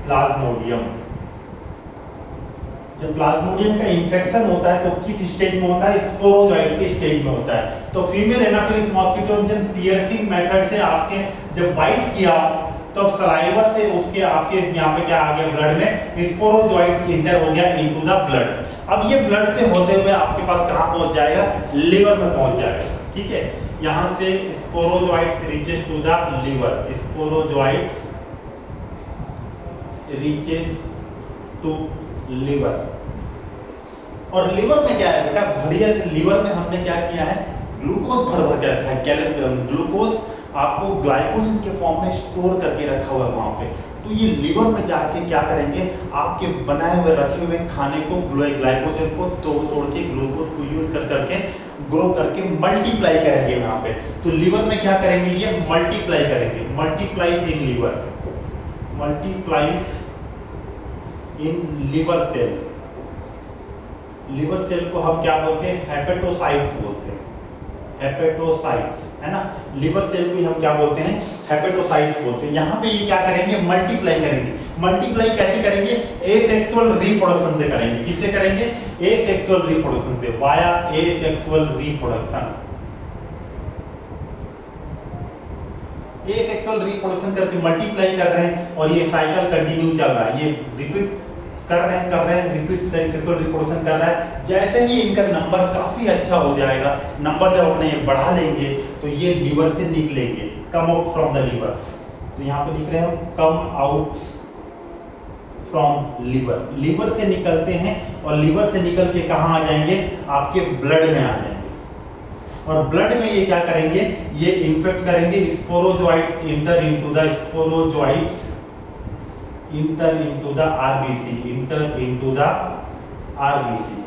plasmodium. जब प्लाज्मोडियम का इन्फेक्शन होता है तो किस स्टेज में होता है, स्पोरोजॉइट के स्टेज में होता है। तो फीमेल एनाफिलिस मॉस्किटो जब पियर्सिंग मेथड से आपके जब बाइट किया तो सलाइवा से उसके आपके यहाँ पे क्या आ गया, ब्लड में स्पोरोजॉइट्स इंटर हो गया इनटू द ब्लड। अब ये ब्लड से होते हुए आपके पास कहाँ पहुंच जाएगा, लिवर में पहुंच जाएगा। ठीक है, यहाँ से sporozoites reaches to the liver, sporozoites reaches to liver. और लिवर में क्या है बेटा, बढ़िया से लिवर में हमने क्या किया है, ग्लूकोज भर भर के रखा है। ग्लूकोज आपको ग्लाइकोजन के फॉर्म में स्टोर करके रखा हुआ है वहां पे। तो ये लिवर में जाके क्या करेंगे, आपके बनाए हुए रखे हुए खाने को, ग्लाइकोजन को तोड़ के ग्लूकोज को यूज कर करके ग्रो करके मल्टीप्लाई करेंगे वहां पे। तो लिवर में क्या करेंगे, ये मल्टीप्लाई करेंगे, multiplies in liver, multiplies in liver cell. Liver cell को हम क्या बोलते हैं, हेपेटोसाइट्स बोलते हैं, हेपेटोसाइट्स, है ना। लिवर सेल को हम क्या बोलते हैं, हेपेटोसाइट्स बोलते हैं। यहाँ पे ये क्या करेंगे, मल्टीप्लाई करेंगे। मल्टीप्लाई कैसे करेंगे, एसेक्सुअल रिप्रोडक्शन से करेंगे। किससे करेंगे, एसेक्सुअल रिप्रोडक्शन से, via asexual reproduction. Asexual reproduction करके मल्टीप्लाई कर रहे हैं और ये साइकिल कंटिन्यू चल रहा है, ये रिपीट कर रहे हैं रिपीट सेक्सुअल रिप्रोडक्शन कर रहा है। जैसे ही इनका नंबर काफी अच्छा हो जाएगा, नंबर जब अपने बढ़ा लेंगे तो ये लीवर से निकलेंगे, come out from the liver. तो यहाँ पे लिख रहे हैं हम come out from liver, liver से निकलते हैं और लीवर से निकल के कहाँ आ जाएंगे, आपके ब्लड में आ जाएंगे। और ब्लड में ये क्या करेंगे, ये इन्फेक्ट करेंगे, sporozoites inter into the sporozoites inter into the RBC, inter into the RBC.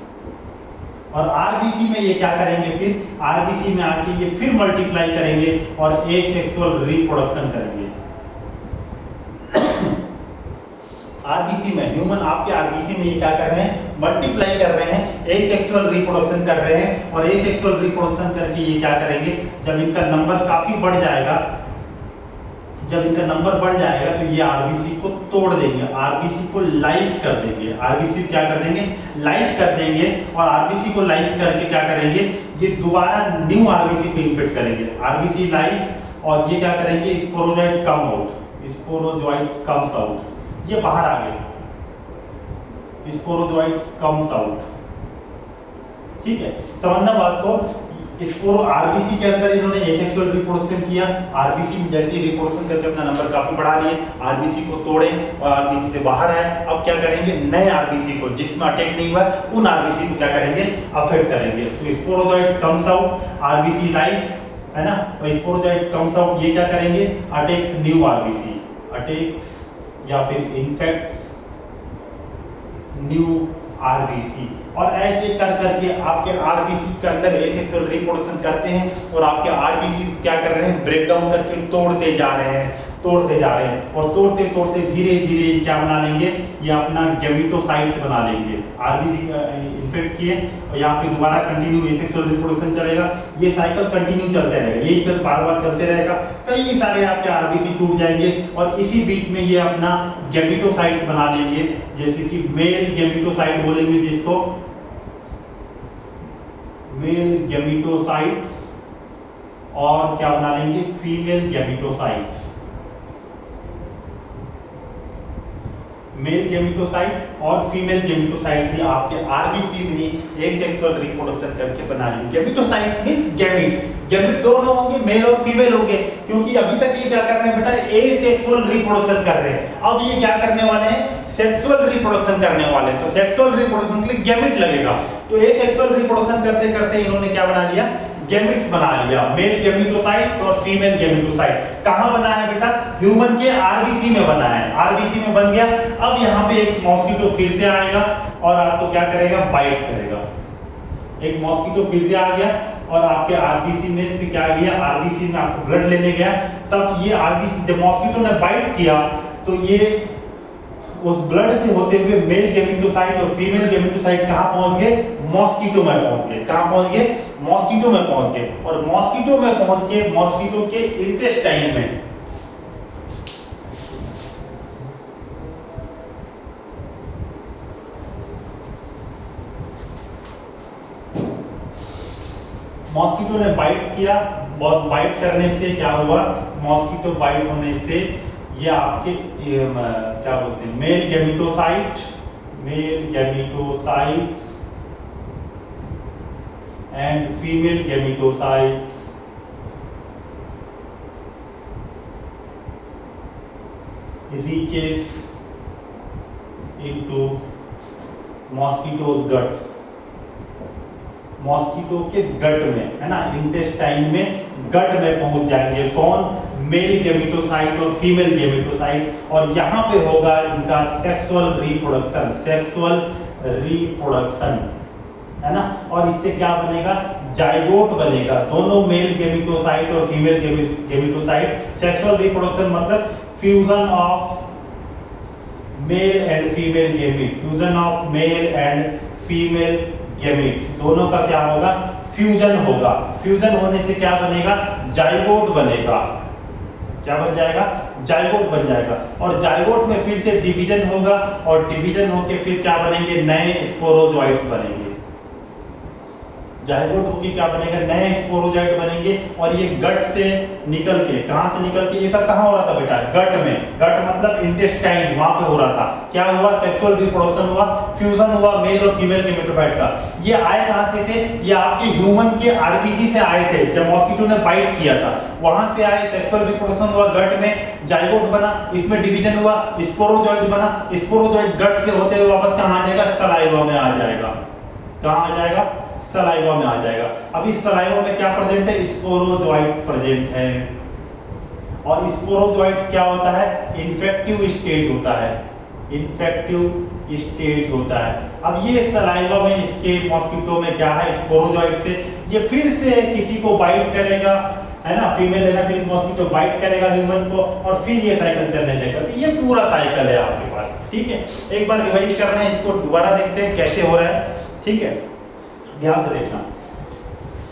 और आरबीसी में ये क्या करेंगे, फिर आरबीसी में आके ये फिर मल्टीप्लाई करेंगे और एसेक्सुअल रिप्रोडक्शन करेंगे। आरबीसी में ह्यूमन आपके आरबीसी में ये क्या कर रहे हैं, मल्टीप्लाई कर रहे हैं, एसेक्सुअल रिप्रोडक्शन कर रहे हैं। और एसेक्सुअल रिप्रोडक्शन करके ये क्या करेंगे, जब इनका नंबर काफी बढ़ जाएगा, जब इनका नंबर बढ़ जाएगा तो ये आरबीसी को तोड़ देंगे, आरबीसी को लाइस कर देंगे। आरबीसी क्या कर देंगे, लाइस कर देंगे। और आरबीसी को लाइस करके क्या करेंगे, ये दोबारा न्यू आरबीसी को इन्फेक्ट करेंगे। आरबीसी लाइस और ये क्या करेंगे, sporozoites come out, sporozoites comes out, ये बाहर आ गए, स्पोरोजोइट्स कम्स आउट। ठीक है, समझना बात को। स्पोरो आरबीसी के अंदर इन्होंने एसेक्सुअल रिप्रोडक्शन किया, आरबीसी में जैसे ही रिप्रोडक्शन करके अपना नंबर काफी बढ़ा लिए, आरबीसी को तोड़े और आरबीसी से बाहर आए। अब क्या करेंगे, नए आरबीसी को जिसमें अटैक नहीं हुआ उन आरबीसी को क्या करेंगे, अफेक्ट करेंगे। तो स्पोरोजोइट्स कम्स आउट, आरबीसी लाइस, है ना, और स्पोरोजोइट्स कम्स आउट, ये क्या करेंगे, अटैक्स न्यू आरबीसी, अटैक्स या फिर इन्फेक्ट्स न्यू आरबीसी। और ऐसे कर करके आपके आरबीसी के अंदर एसेक्सुअल रिप्रोडक्शन करते हैं और आपके आरबीसी को क्या कर रहे हैं, ब्रेक डाउन करके तोड़ते जा रहे हैं, तोड़ते जा रहे हैं। और तोड़ते तोड़ते धीरे धीरे क्या बना लेंगे, ये अपना गैमेटोसाइट्स बना लेंगे। आरबीसी इन्फेक्ट किए और यहाँ पे दोबारा कंटिन्यू एसेक्सुअल रिप्रोडक्शन चलेगा, ये साइकिल कंटिन्यू चलते रहेगा, यही चल बार बार चलते रहेगा। कई सारे आपके आरबीसी टूट जाएंगे और इसी बीच में ये अपना गैमेटोसाइट्स बना लेंगे, जैसे कि मेल गैमेटोसाइट बोलेंगे जिसको, मेल गैमेटोसाइट्स, और क्या बना लेंगे, फीमेल गैमेटोसाइट्स। मेल गैमेटोसाइट और फीमेल गैमेटोसाइट भी आपके आरबीसी में एसेक्सुअल रिप्रोडक्शन करके बना लेंगे। गैमेटोसाइट मींस गैमेट, गैमेट दोनों होंगे, मेल और फीमेल होंगे, क्योंकि अभी तक ये क्या कर रहे हैं बेटा, एसेक्सुअल रिप्रोडक्शन कर रहे हैं। अब ये क्या करने वाले हैं, सेक्सुअल रिप्रोडक्शन करने वाले हैं। तो सेक्सुअल रिप्रोडक्शन के लिए गैमेट लगेगा। तो एसेक्सुअल रिप्रोडक्शन करते करते इन्होंने क्या बना लिया, गैमेट्स बना लिया, मेल गैमेटोसाइट्स और फीमेल गैमेटोसाइट। कहां बना है बेटा, ह्यूमन के आरबीसी में बना है, आरबीसी में बन गया। अब यहाँ पे एक मॉस्किटो फिर से आएगा और आपको क्या करेगा, बाइट करेगा। एक मॉस्किटो फिर से आ गया और आपके आरबीसी में से क्या गया, आरबीसी में आपको ब्लड लेने गया। तब ये आरबीसी, जब मॉस्किटो ने बाइट किया तो ये उस ब्लड से होते हुए मेल गैमेटोसाइट और फीमेल गैमेटोसाइट कहां पहुंच गए, मॉस्किटो में पहुंच गए। कहां पहुंच गए, मॉस्किटो में पहुंच गए। और मॉस्किटो में पहुंच के मॉस्किटो के इंटेस्टाइन में मॉस्किटो ने बाइट किया। बहुत बाइट करने से क्या हुआ, मॉस्किटो बाइट होने से ये आपके क्या बोलते हैं, male gametocyte, male gametocytes and female gametocytes reaches into mosquito's gut, mosquito के गट में, है ना, इंटेस्टाइन में, गट में पहुंच जाएंगे। कौन, मेल गैमेटोसाइट और फीमेल गैमेटोसाइट। और यहां पे होगा इनका सेक्सुअल रिप्रोडक्शन, सेक्सुअल रिप्रोडक्शन, है ना। और इससे क्या बनेगा, जाइगोट बनेगा। दोनों मेल गैमेटोसाइट और फीमेल गैमेटोसाइट, सेक्सुअल रिप्रोडक्शन मतलब fusion of male and female gamete, fusion of male and female gamete, दोनों का क्या होगा, फ्यूजन होगा। फ्यूजन होने से क्या बनेगा, जाइगोट बनेगा। क्या बन जाएगा, जाइगोट बन जाएगा। और जाइगोट में फिर से डिवीजन होगा और डिवीजन होके फिर क्या बनेंगे, नए स्पोरोजोइट्स बनेंगे, जाइगोट होके क्या बनेगा, नए स्पोरोजॉइट बनेंगे और ये गट से निकल के, कहां से निकल के, ये सब कहां हो रहा था बेटा, गट में। गट मतलब इंटेस्टाइन, वहां पे हो रहा था। क्या हुआ, सेक्सुअल रिप्रोडक्शन हुआ, फ्यूजन हुआ मेल और फीमेल गेमेटोफाइट का। ये आए कहां से थे, ये आपके ह्यूमन के आरबीसी से आए थे, जब मॉस्किटो ने बाइट किया था वहां से आए, सेक्सुअल रिप्रोडक्शन हुआ, गट में जाइगोट बना, इसमें डिवीजन हुआ, स्पोरोजॉइट बना, स्पोरोजॉइट गट से होते हुए वापस कहां आ जाएगा, सलाइवा में आ जाएगा। कहां आ जाएगा, सलाइवा में आ जाएगा। अब इस सलाइवा में क्या प्रेजेंट है, स्पोरोजॉइट्स प्रेजेंट है। और स्पोरोजॉइट्स क्या होता है, इन्फेक्टिव स्टेज होता है, इन्फेक्टिव स्टेज होता है। अब ये सलाइवा में, इसके मॉस्किटो में क्या है, स्पोरोजॉइट से ये फिर से किसी को बाइट करेगा, है ना, फीमेल एनाफिलिस मॉस्किटो बाइट करेगा ह्यूमन को और फिर ये साइकिल चलने लगेगा। तो ये पूरा साइकिल है आपके पास, ठीक है। एक बार रिवाइज कर रहे हैं, इसको दोबारा देखते हैं कैसे हो रहा है, ठीक है, ध्यान से देखना।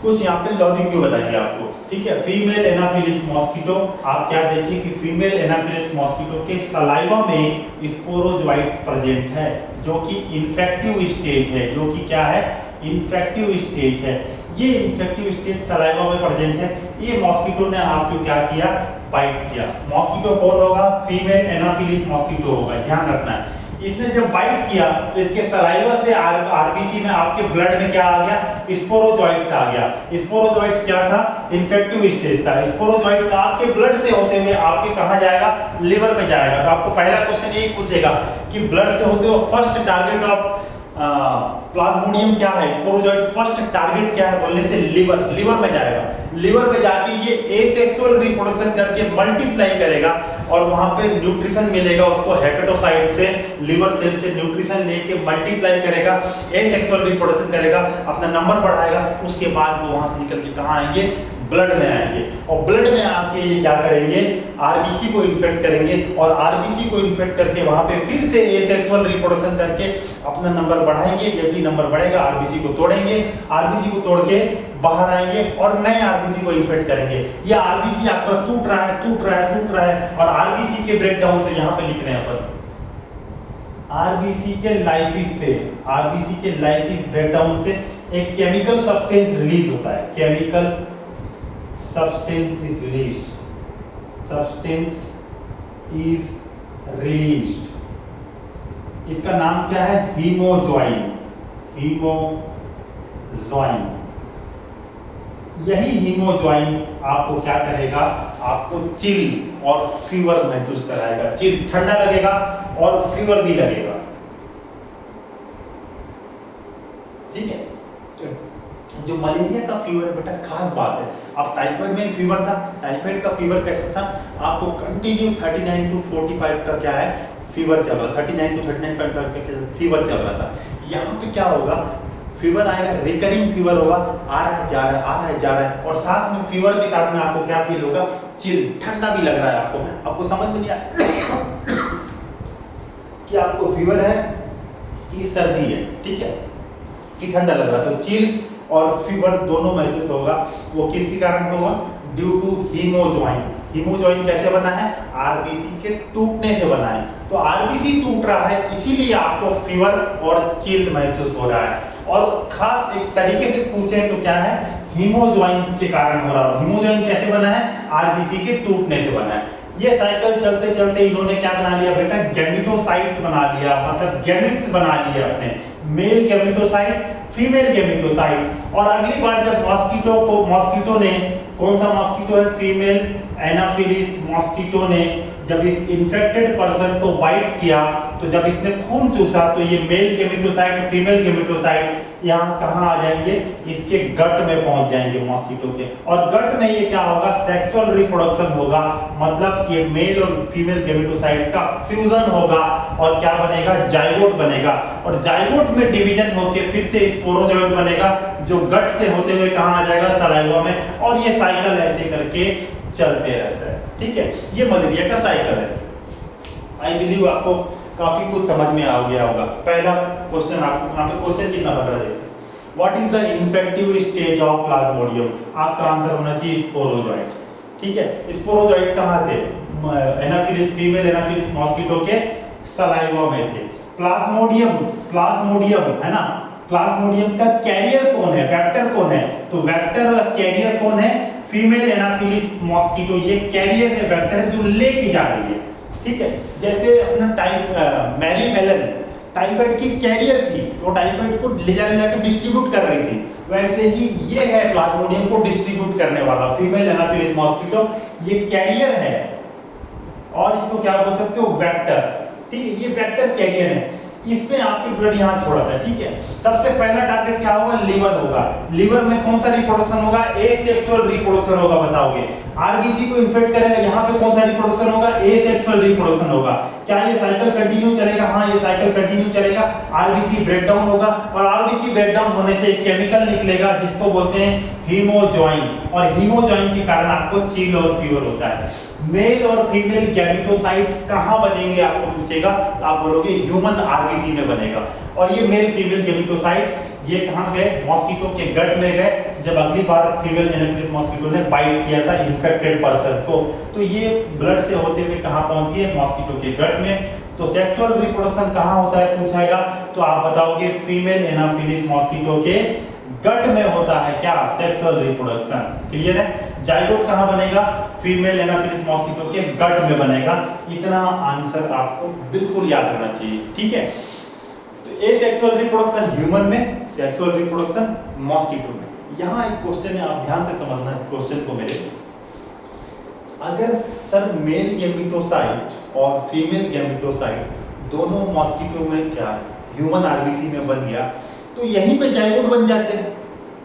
कुछ यहाँ पे लॉजिक भी बताएंगे आपको, ठीक है। फीमेल एनाफिलिस मॉस्किटो, आप क्या देखिए कि फीमेल एनाफिलिस मॉस्किटो के सलाइवा में स्पोरोजॉइट्स प्रेजेंट है, जो कि इन्फेक्टिव स्टेज है, जो कि क्या है, इन्फेक्टिव स्टेज है। ये इन्फेक्टिव स्टेज सलाइवा में प्रेजेंट है। ये मॉस्किटो ने आपको क्या किया, बाइट किया। मॉस्किटो कौन होगा, फीमेल एनाफिलिस मॉस्किटो होगा, ध्यान रखना है। इसने जब बाइट किया तो इसके सलाइवा से आरबीसी में, आपके ब्लड में क्या आ गया, स्पोरोजॉइट्स आ गया। स्पोरोजॉइट्स क्या था, इन्फेक्टिव स्टेज था। स्पोरोजॉइट्स आपके ब्लड से होते हुए आपके कहां जाएगा, लिवर में जाएगा। तो आपको पहला क्वेश्चन यही पूछेगा कि ब्लड से होते हुए फर्स्ट टारगेट ऑफ प्लाज्मोडियम क्या है, स्पोरोजॉइट फर्स्ट टारगेट क्या है बोलने से लिवर, लिवर में जाएगा। लिवर में जाके ये एसेक्सुअल रिप्रोडक्शन करके मल्टीप्लाई करेगा और वहां पे न्यूट्रिशन मिलेगा उसको हेपेटोसाइट से, लिवर सेल से न्यूट्रिशन लेके मल्टीप्लाई करेगा, एसेक्सुअल रिप्रोडक्शन करेगा, अपना नंबर बढ़ाएगा। उसके बाद वो वहां से निकल के कहां आएंगे, ब्लड में आएंगे। और ब्लड में आके ये क्या करेंगे, आरबीसी को इन्फेक्ट करेंगे और आरबीसी को इन्फेक्ट करके वहां पे फिर से एसेक्सुअल रिप्रोडक्शन करके अपना नंबर बढ़ाएंगे। जैसे ही नंबर बढ़ेगा आरबीसी को तोड़ेंगे, आरबीसी को तोड़ के बाहर आएंगे और नए आरबीसी को इन्फेक्ट करेंगे। ये आरबीसी आपका टूट रहा है, टूट रहा है, टूट रहा है। और आरबीसी के ब्रेकडाउन से यहाँ पे लिख रहे हैं अपन, आरबीसी के लाइसिस से, आरबीसी के लाइसिस ब्रेकडाउन से एक केमिकल सब्सटेंस रिलीज होता है, chemical substance is released, substance is released। इसका नाम क्या है, हीमोजॉइन, हीमोजॉइन। यही हीमोजॉइन आपको क्या करेगा, आपको चिल और फीवर महसूस कराएगा। चिल, ठंडा लगेगा और फीवर भी लगेगा, ठीक है। जो मलेरिया का फीवर है बेटा खास बात है। अब टाइफाइड में फीवर था, टाइफाइड का फीवर कैसा था, आपको कंटिन्यू 39 to 45 का क्या है, फीवर चल रहा, 39 to 39.5 का फीवर चल रहा था। यहाँ पे क्या होगा, फीवर आएगा, रिकरिंग फीवर होगा, आ रहा है जा रहा है, आ रहा है जा रहा है। और साथ में फीवर के साथ में आपको क्या फील होगा, चिल, ठंडा भी लग रहा है। आपको समझ में नहीं आया कि आपको फीवर है कि सर्दी है, ठीक है, कि ठंडा लग रहा है। तो चिल और फीवर दोनों महसूस होगा। वो किसके कारण होगा, ड्यू टू हीमोजॉइन। हीमोजॉइन कैसे बना है, आरबीसी के टूटने से बना है। तो आरबीसी टूट रहा है इसीलिए आपको फीवर और चिल महसूस हो रहा है। और खास एक तरीके से पूछे तो क्या है, हीमोजॉइन के कारण हो रहा है। हीमोजॉइन कैसे बना है, आरबीसी के टूटने से बना है। ये साइकिल चलते चलते इन्होंने क्या बना लिया बेटा, गैमेटोसाइट्स बना लिया, मतलब गैमेट्स बना लिए अपने, मेल गैमेटोसाइट, फीमेल गैमेटोसाइट्स। और अगली बार जब मॉस्किटो ने, कौन सा मॉस्किटो है, फीमेल एनाफिलिस मॉस्किटो ने जब इस इन्फेक्टेड पर्सन को बाइट किया, तो जब इसने खून चूसा तो ये मेल गैमेटोसाइट, फीमेल गैमेटोसाइट यहाँ कहाँ आ जाएंगे, इसके गट में पहुंच जाएंगे मॉस्किटो के। और गट में ये क्या होगा, सेक्सुअल रिप्रोडक्शन होगा, मतलब ये मेल और फीमेल गैमेटोसाइट का फ्यूजन होगा और क्या बनेगा, जाइगोट बनेगा। और जाइगोट में डिवीजन होके फिर से स्पोरोजॉइट बनेगा, जो गट से होते हुए कहाँ आ जाएगा, सलाइवा में। और ये साइकिल ऐसे करके चलते रहता है, ठीक है। ये मलेरिया का साइकिल है। आई बिलीव आपको काफी कुछ समझ में आ गया होगा। पहला क्वेश्चन, आपको यहाँ पे क्वेश्चन कितना बन रहा है, what is the infective stage of Plasmodium. आपका आंसर होना चाहिए स्पोरोजॉइट, ठीक है। स्पोरोजॉइट कहाँ थे, एनाफिलिस, फीमेल एनाफिलिस मॉस्किटो के सलाइवा में थे। प्लाज्मोडियम, प्लाज्मोडियम है ना, प्लाज्मोडियम का कैरियर कौन है, वेक्टर कौन है? तो वेक्टर और कैरियर कौन है? फीमेल एनाफिलिस मॉस्किटो, ये कैरियर है, वेक्टर है जो लेके जा रही है। ठीक है, जैसे अपना मैरी मेलन टाइफाइड की कैरियर थी, वो टाइफाइड को ले जाके डिस्ट्रीब्यूट कर रही थी, वैसे ही ये है प्लाज्मोडियम को डिस्ट्रीब्यूट करने वाला फीमेल एनाफिलिस मॉस्किटो, ये कैरियर है और इसको क्या बोल सकते हो? वेक्टर। ठीक है, ये वेक्टर कैरियर है, इसमें आपकी ब्लड यहाँ छोड़ा था। ठीक है, सबसे पहला टारगेट क्या होगा? लीवर होगा। लीवर में कौन सा रिप्रोडक्शन होगा? एसेक्सुअल रिप्रोडक्शन होगा, बताओगे। आरबीसी को इन्फेक्ट करेगा, यहाँ पे कौन सा रिप्रोडक्शन होगा? एसेक्सुअल रिप्रोडक्शन होगा। क्या ये साइकिल कंटिन्यू चलेगा? हाँ, ये साइकिल कंटिन्यू चलेगा। आरबीसी ब्रेक डाउन होगा और आरबीसी ब्रेक डाउन होने से एक केमिकल निकलेगा जिसको बोलते हैं हीमोजॉइन, और हीमोजॉइन के कारण आपको चिल और फीवर होता है। मेल और फीमेल गैमेटोसाइट्स कहां बनेंगे आपको पूछेगा, तो आप बोलोगे ह्यूमन आरबीसी में बनेगा। और ये मेल फीमेल गैमेटोसाइट ये कहां गए? मॉस्किटो के गट में गए, जब अगली बार फीमेल एनाफिलिस मॉस्किटो ने बाइट किया था इन्फेक्टेड पर्सन को, तो ये ब्लड से होते हुए कहां पहुंच गए? मॉस्किटो के गट में। तो सेक्सुअल रिप्रोडक्शन कहां होता है पूछाएगा, तो आप बताओगे फीमेल एनाफिलिस मॉस्किटो के गट में होता है। क्या? Sexual reproduction. क्लियर है? जाइगोट कहां बनेगा? फीमेल एनाफिलिस मॉस्किटो के गट में बनेगा। इतना आंसर आपको बिल्कुल याद रखना चाहिए। ठीक है, तो एसेक्सुअल रिप्रोडक्शन ह्यूमन में, सेक्सुअल रिप्रोडक्शन मॉस्किटो में। यहां एक क्वेश्चन है, आप ध्यान से समझना इस क्वेश्चन को मेरे। अगर सर मेल गैमेटोसाइट और फीमेल गैमेटोसाइट दोनों मॉस्किटो में क्या ह्यूमन आरबीसी में बन गया, तो यहीं पे जाइगोट बन जाते हैं।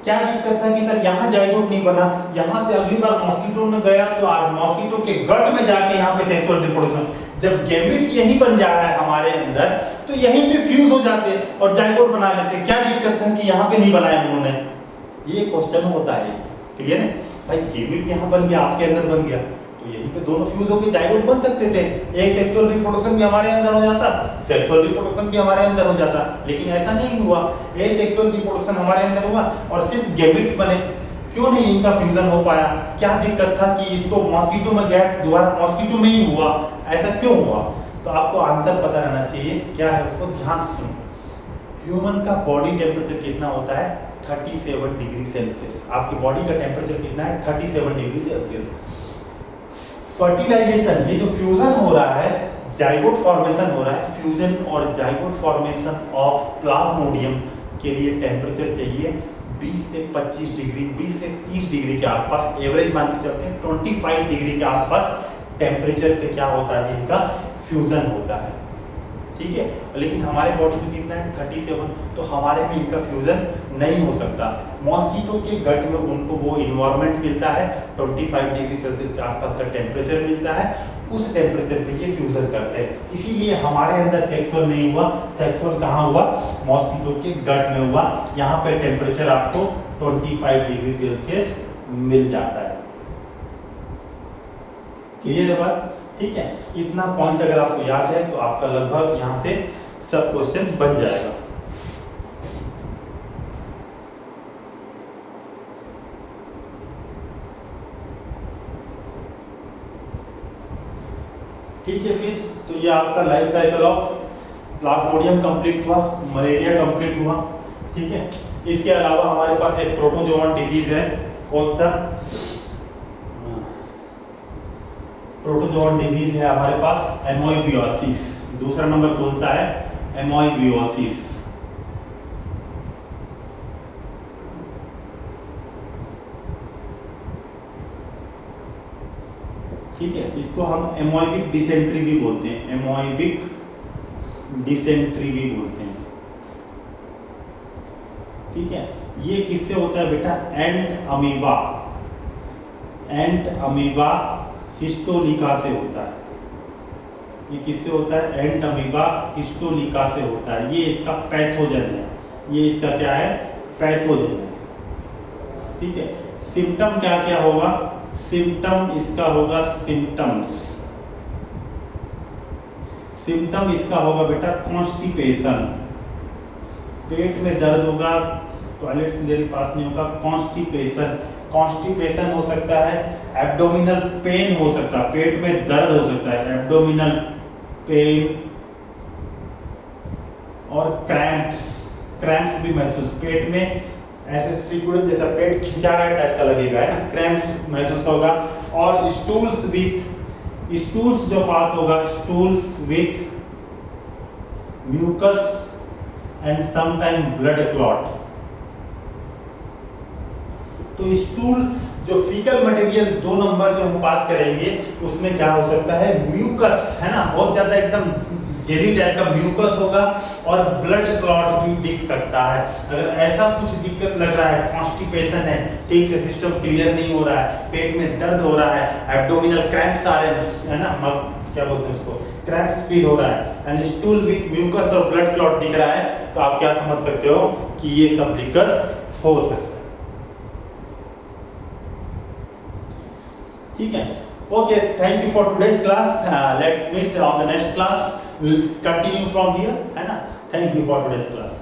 क्या दिक्कत था कि सर यहाँ जाइगोट नहीं बना, यहाँ से अगली बार मॉस्किटो में गया तो मॉस्किटो के गट में जाके यहाँ पे सेक्सुअल रिप्रोडक्शन, जब गैमेट यहीं बन जा रहा है हमारे अंदर, तो यहीं पे फ्यूज हो जाते और जाइगोट बना लेते। क्या दिक्कत था कि यहाँ पे नहीं बनाया उन्होंने? ये क्वेश्चन होता है। क्लियर है भाई? गैमेट यहाँ बन गया, आपके अंदर बन गया, तो यहीं पे दोनों फ्यूज होकर जाइगोट बन सकते थे। एक सेक्सुअल रिप्रोडक्शन भी हमारे अंदर हो जाता, सेक्सुअल रिप्रोडक्शन भी हमारे अंदर हो जाता, लेकिन ऐसा नहीं हुआ। एक सेक्सुअल रिप्रोडक्शन हमारे अंदर हुआ और सिर्फ गैमेट्स बने। क्यों नहीं इनका फ्यूजन हो पाया? क्या दिक्कत था कि इसको मॉस्किटो में गया, दोबारा मॉस्किटो में ही हुआ? ऐसा क्यों हुआ? तो आपको आंसर पता रहना चाहिए। क्या है उसको ध्यान से सुनो। ह्यूमन का बॉडी टेम्परेचर कितना होता है? 37 डिग्री सेल्सियस। आपकी बॉडी का टेम्परेचर कितना है? 37 डिग्री सेल्सियस। फर्टिलाइजेशन, ये जो फ्यूजन हो रहा है, जाइगोट फॉर्मेशन हो रहा है, फ्यूजन और जाइगोट फॉर्मेशन ऑफ प्लाज्मोडियम के लिए टेम्परेचर चाहिए 20 से 25 डिग्री, 20 से 30 डिग्री के आसपास, एवरेज मान के चलते हैं 25 डिग्री के आसपास टेम्परेचर पे क्या होता है? इनका फ्यूजन होता है। ठीक है, लेकिन हमारे बॉडी में कितना है? 37, तो हमारे में इनका फ्यूजन नहीं हो सकता। मॉस्किटो के गट में उनको वो इन्वायरमेंट मिलता है, 25 डिग्री सेल्सियस के आसपास का टेम्परेचर मिलता है, उस टेम्परेचर पे ये फ्यूजन करते हैं। इसीलिए हमारे अंदर सेक्सुअल नहीं हुआ। सेक्सुअल कहाँ हुआ? मॉस्किटो के गट में हुआ। यहाँ पे टेम्परेचर आपको 25 डिग्री सेल्सियस मिल जाता है। क्लियर है बात? ठीक है, इतना पॉइंट अगर आपको याद है तो आपका लगभग यहाँ से सब क्वेश्चन बन जाएगा। ठीक है, फिर तो ये आपका life cycle of Plasmodium complete हुआ, मलेरिया कंप्लीट हुआ। ठीक है, इसके अलावा हमारे पास एक प्रोटोजोवन डिजीज है। कौन सा? प्रोटोजोवन डिजीज है हमारे पास एमोइबियोसिस। दूसरा नंबर कौन सा है? एमोइबियोसिस। ठीक है, इसको हम एमोइबिक डिसेंट्री भी बोलते हैं, एमोइबिक डिसेंट्री भी बोलते हैं। ठीक है, ये किससे होता है बेटा? एंट अमीबा, एंट अमीबा हिस्टोलिका से होता है। ये किससे होता है? एंट अमीबा हिस्टोलिका से होता है। ये इसका पैथोजन है, ये इसका क्या है? पैथोजन है। ठीक है, सिम्टम क्या क्या होगा? सिम्टम इसका होगा सिम्टम्स, सिम्टम इसका होगा बेटा कॉन्स्टिपेशन, पेट में दर्द होगा, टॉयलेट क्लियरली पास नहीं होगा, कॉन्स्टिपेशन। कॉन्स्टिपेशन हो सकता है, एब्डोमिनल पेन हो सकता है, पेट में दर्द हो सकता है, एब्डोमिनल पेन और क्रैम्प्स, क्रैम्प्स भी महसूस, पेट में ऐसे सिकुड़न जैसा पेट खिंचा रहा टाइप का लगेगा, है ना, क्रैम्प्स महसूस होगा। और स्टूल्स जो पास होगा, stools with mucus and sometime blood clot. तो स्टूल जो फीकल मटेरियल 2 नंबर जो हम पास करेंगे उसमें क्या हो सकता है, म्यूकस, है ना, बहुत ज्यादा एकदम जेली टाइप का म्यूकस होगा और ब्लड क्लॉट भी दिख सकता है। अगर ऐसा कुछ दिक्कत लग रहा है, कॉन्स्टिपेशन है, ठीक से सिस्टम क्लियर नहीं हो रहा है, पेट में दर्द हो रहा है, एब्डोमिनल क्रैम्प्स आ रहे हैं, है ना, क्या बोलते हैं उसको, क्रैम्प्स फील हो रहा है, एंड स्टूल विथ म्यूकस और ब्लड क्लॉट दिख रहा है, तो आप क्या समझ सकते हो कि ये सब दिक्कत हो सकता है। ठीक है, okay, thank you for today's class, let's meet on the next class, we'll continue from here, है ना, thank you for today's class.